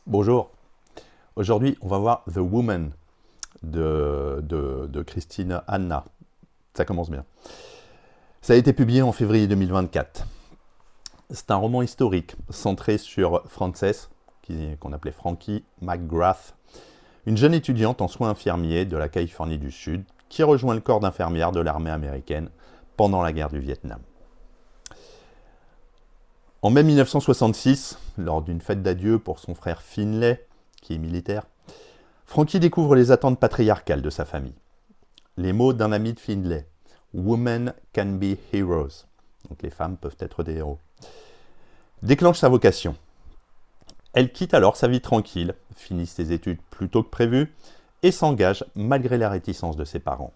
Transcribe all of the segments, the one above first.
Bonjour, aujourd'hui on va voir The Woman de Christine Anna. Ça commence bien. Ça a été publié en février 2024. C'est un roman historique centré sur Frances, qu'on appelait Frankie McGrath, une jeune étudiante en soins infirmiers de la Californie du Sud qui rejoint le corps d'infirmière de l'armée américaine pendant la guerre du Vietnam. En mai 1966, lors d'une fête d'adieu pour son frère Finlay, qui est militaire, Frankie découvre les attentes patriarcales de sa famille. Les mots d'un ami de Finlay, « Women can be heroes », donc les femmes peuvent être des héros, déclenchent sa vocation. Elle quitte alors sa vie tranquille, finit ses études plus tôt que prévu et s'engage malgré la réticence de ses parents.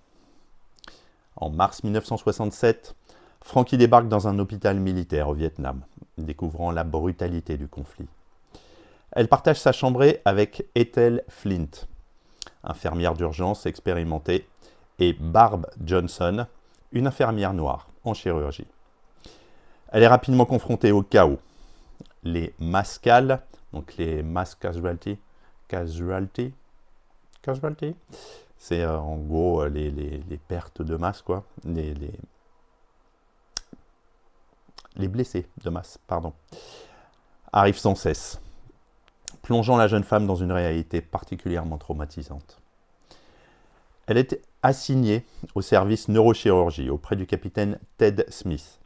En mars 1967, Frankie débarque dans un hôpital militaire au Vietnam, découvrant la brutalité du conflit. Elle partage sa chambrée avec Ethel Flint, infirmière d'urgence expérimentée, et Barb Johnson, une infirmière noire en chirurgie. Elle est rapidement confrontée au chaos. Les MASCAL, donc les Mass Casualty, c'est en gros les pertes de masse, quoi, les blessés de masse, pardon, arrivent sans cesse, plongeant la jeune femme dans une réalité particulièrement traumatisante. Elle est assignée au service neurochirurgie auprès du capitaine Ted Smith,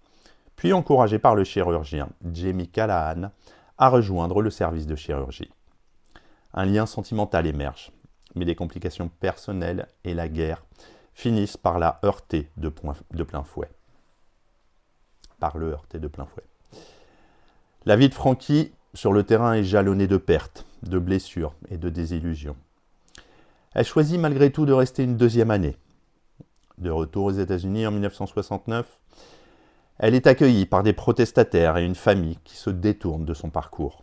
puis encouragée par le chirurgien Jamie Callahan à rejoindre le service de chirurgie. Un lien sentimental émerge, mais des complications personnelles et la guerre finissent par la heurter de plein fouet. La vie de Frankie sur le terrain est jalonnée de pertes, de blessures et de désillusions. Elle choisit malgré tout de rester une deuxième année. De retour aux États-Unis en 1969, elle est accueillie par des protestataires et une famille qui se détournent de son parcours.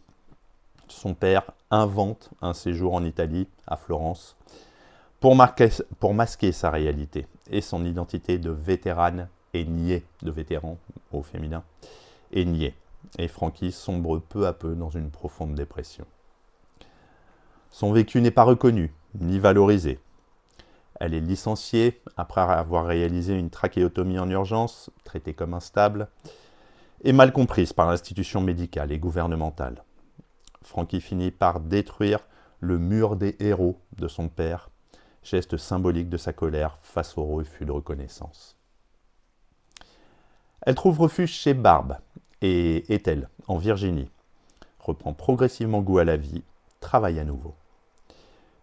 Son père invente un séjour en Italie, à Florence, pour masquer sa réalité et son identité de vétérane est niée, de vétéran au féminin, est niée. Et Frankie sombre peu à peu dans une profonde dépression. Son vécu n'est pas reconnu, ni valorisé. Elle est licenciée après avoir réalisé une trachéotomie en urgence, traitée comme instable, et mal comprise par l'institution médicale et gouvernementale. Frankie finit par détruire le mur des héros de son père, geste symbolique de sa colère face au refus de reconnaissance. Elle trouve refuge chez Barb et Ethel, en Virginie, reprend progressivement goût à la vie, travaille à nouveau.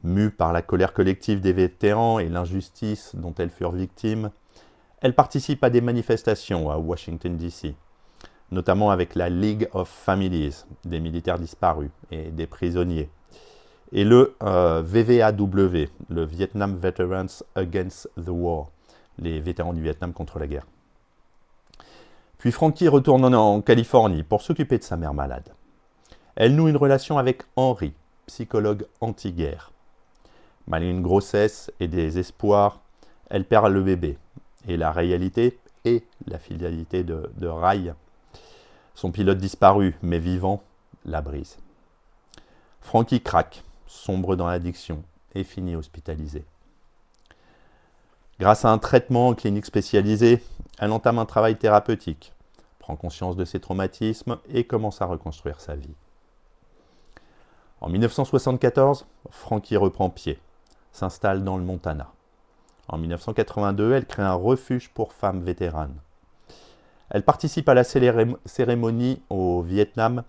Mue par la colère collective des vétérans et l'injustice dont elles furent victimes, elle participe à des manifestations à Washington DC, notamment avec la League of Families, des militaires disparus et des prisonniers, et le VVAW, le Vietnam Veterans Against the War, les vétérans du Vietnam contre la guerre. Puis Frankie retourne en Californie pour s'occuper de sa mère malade. Elle noue une relation avec Henry, psychologue anti-guerre. Malgré une grossesse et des espoirs, elle perd le bébé. Et la réalité et la fidélité de Ray, son pilote disparu mais vivant, la brise. Frankie craque, sombre dans l'addiction et finit hospitalisée. Grâce à un traitement en clinique spécialisée, elle entame un travail thérapeutique, prend conscience de ses traumatismes et commence à reconstruire sa vie. En 1974, Frankie reprend pied, s'installe dans le Montana. En 1982, elle crée un refuge pour femmes vétéranes. Elle participe à la cérémonie au Vietnam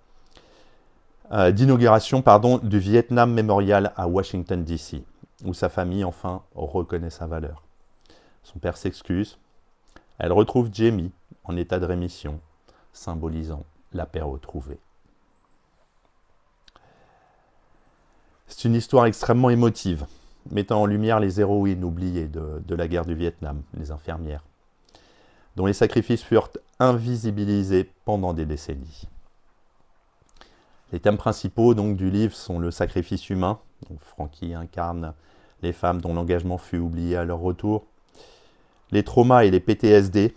d'inauguration du Vietnam Memorial à Washington DC, où sa famille enfin reconnaît sa valeur. Son père s'excuse. Elle retrouve Jamie en état de rémission, symbolisant la paix retrouvée. C'est une histoire extrêmement émotive, mettant en lumière les héroïnes oubliées de la guerre du Vietnam, les infirmières, dont les sacrifices furent invisibilisés pendant des décennies. Les thèmes principaux donc, du livre sont le sacrifice humain, donc Frankie incarne les femmes dont l'engagement fut oublié à leur retour, les traumas et les PTSD,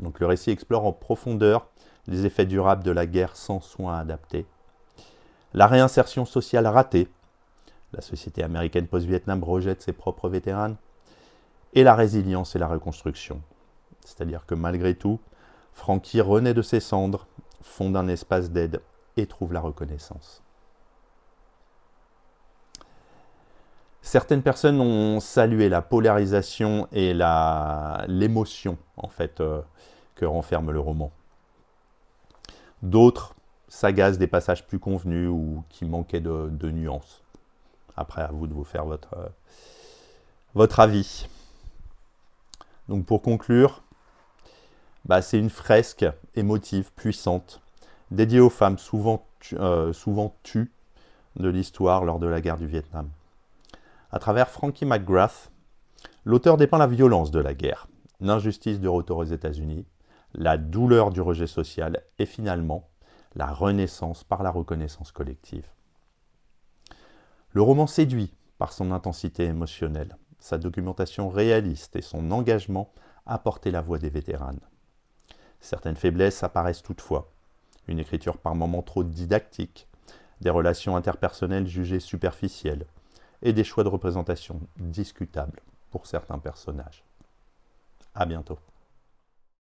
donc le récit explore en profondeur les effets durables de la guerre sans soins adaptés, La réinsertion sociale ratée. La société américaine post-Vietnam rejette ses propres vétérans. Et la résilience et la reconstruction. C'est-à-dire que malgré tout, Franky renaît de ses cendres, fonde un espace d'aide et trouve la reconnaissance. Certaines personnes ont salué la polarisation et l'émotion en fait, que renferme le roman. D'autres s'agacent des passages plus convenus ou qui manquaient de nuances. Après, à vous de vous faire votre avis. Donc pour conclure, c'est une fresque émotive, puissante, dédiée aux femmes souvent tues de l'histoire lors de la guerre du Vietnam. À travers Franky McGrath, l'auteur dépeint la violence de la guerre, l'injustice de retour aux États-Unis, la douleur du rejet social et finalement la renaissance par la reconnaissance collective. Le roman séduit par son intensité émotionnelle, sa documentation réaliste et son engagement à porter la voix des vétérans. Certaines faiblesses apparaissent toutefois. Une écriture par moments trop didactique, des relations interpersonnelles jugées superficielles et des choix de représentation discutables pour certains personnages. À bientôt.